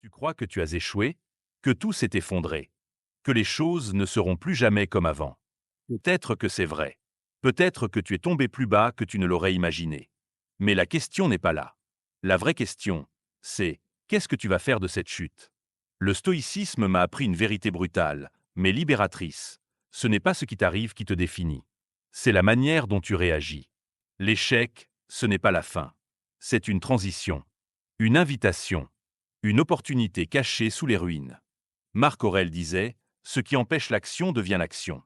Tu crois que tu as échoué, que tout s'est effondré, que les choses ne seront plus jamais comme avant. Peut-être que c'est vrai. Peut-être que tu es tombé plus bas que tu ne l'aurais imaginé. Mais la question n'est pas là. La vraie question, c'est qu'est-ce que tu vas faire de cette chute? Le stoïcisme m'a appris une vérité brutale, mais libératrice. Ce n'est pas ce qui t'arrive qui te définit. C'est la manière dont tu réagis. L'échec, ce n'est pas la fin. C'est une transition. Une invitation. Une opportunité cachée sous les ruines. Marc Aurèle disait « Ce qui empêche l'action devient l'action ».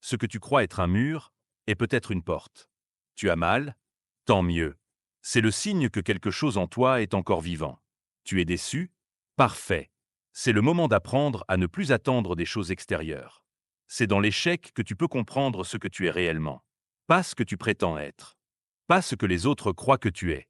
Ce que tu crois être un mur est peut-être une porte. Tu as mal? Tant mieux. C'est le signe que quelque chose en toi est encore vivant. Tu es déçu? Parfait. C'est le moment d'apprendre à ne plus attendre des choses extérieures. C'est dans l'échec que tu peux comprendre ce que tu es réellement. Pas ce que tu prétends être. Pas ce que les autres croient que tu es.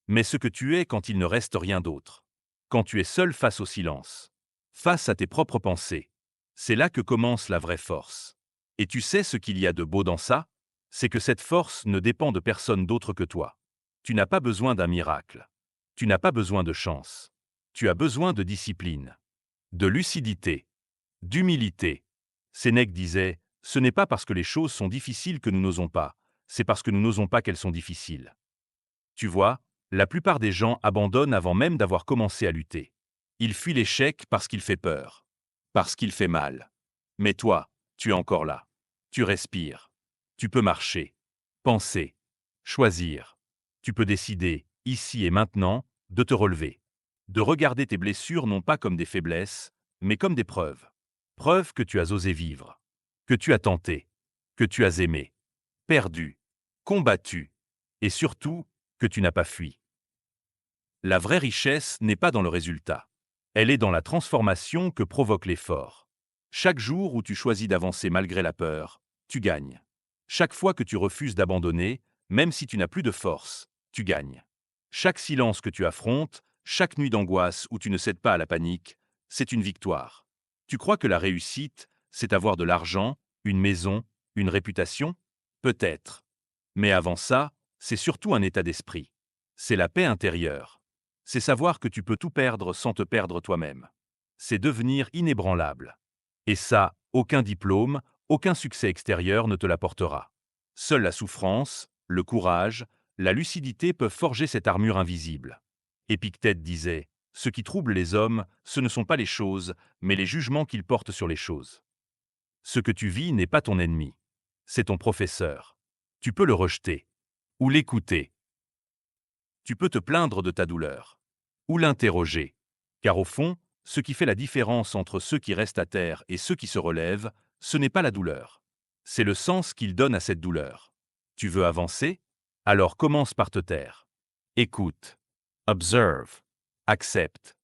Mais ce que tu es quand il ne reste rien d'autre. Quand tu es seul face au silence. Face à tes propres pensées. C'est là que commence la vraie force. Et tu sais ce qu'il y a de beau dans ça? C'est que cette force ne dépend de personne d'autre que toi. Tu n'as pas besoin d'un miracle. Tu n'as pas besoin de chance. Tu as besoin de discipline, de lucidité, d'humilité. Sénèque disait « Ce n'est pas parce que les choses sont difficiles que nous n'osons pas, c'est parce que nous n'osons pas qu'elles sont difficiles. » Tu vois, la plupart des gens abandonnent avant même d'avoir commencé à lutter. Ils fuient l'échec parce qu'il fait peur, parce qu'il fait mal. Mais toi, tu es encore là. Tu respires. Tu peux marcher, penser, choisir. Tu peux décider, ici et maintenant, de te relever. De regarder tes blessures non pas comme des faiblesses, mais comme des preuves. Preuves que tu as osé vivre, que tu as tenté, que tu as aimé, perdu, combattu, et surtout, que tu n'as pas fui. La vraie richesse n'est pas dans le résultat. Elle est dans la transformation que provoque l'effort. Chaque jour où tu choisis d'avancer malgré la peur, tu gagnes. Chaque fois que tu refuses d'abandonner, même si tu n'as plus de force, tu gagnes. Chaque silence que tu affrontes, chaque nuit d'angoisse où tu ne cèdes pas à la panique, c'est une victoire. Tu crois que la réussite, c'est avoir de l'argent, une maison, une réputation? Peut-être. Mais avant ça, c'est surtout un état d'esprit. C'est la paix intérieure. C'est savoir que tu peux tout perdre sans te perdre toi-même. C'est devenir inébranlable. Et ça, aucun diplôme, aucun succès extérieur ne te l'apportera. Seule la souffrance, le courage, la lucidité peuvent forger cette armure invisible. Épictète disait « Ce qui trouble les hommes, ce ne sont pas les choses, mais les jugements qu'ils portent sur les choses. » Ce que tu vis n'est pas ton ennemi. C'est ton professeur. Tu peux le rejeter ou l'écouter. Tu peux te plaindre de ta douleur ou l'interroger. Car au fond, ce qui fait la différence entre ceux qui restent à terre et ceux qui se relèvent, ce n'est pas la douleur. C'est le sens qu'ils donnent à cette douleur. Tu veux avancer? Alors commence par te taire. Écoute. Observe. Accepte.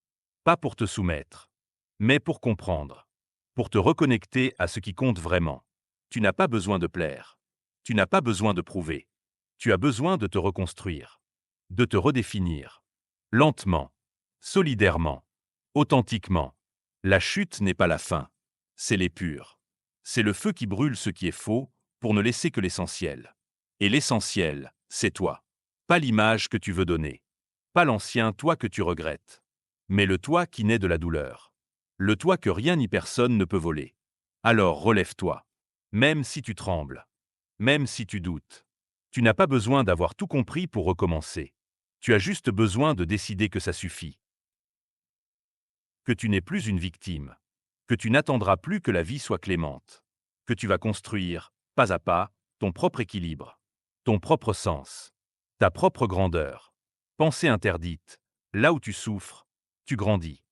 Pas pour te soumettre, mais pour comprendre. Pour te reconnecter à ce qui compte vraiment. Tu n'as pas besoin de plaire. Tu n'as pas besoin de prouver. Tu as besoin de te reconstruire, de te redéfinir. Lentement, solidairement, authentiquement. La chute n'est pas la fin, c'est l'épure. C'est le feu qui brûle ce qui est faux pour ne laisser que l'essentiel. Et l'essentiel, c'est toi. Pas l'image que tu veux donner. Pas l'ancien toi que tu regrettes. Mais le toi qui naît de la douleur. Le toi que rien ni personne ne peut voler. Alors relève-toi. Même si tu trembles. Même si tu doutes. Tu n'as pas besoin d'avoir tout compris pour recommencer. Tu as juste besoin de décider que ça suffit. Que tu n'es plus une victime. Que tu n'attendras plus que la vie soit clémente. Que tu vas construire, pas à pas, ton propre équilibre. Ton propre sens. Ta propre grandeur. Pensée interdite. Là où tu souffres, tu grandis.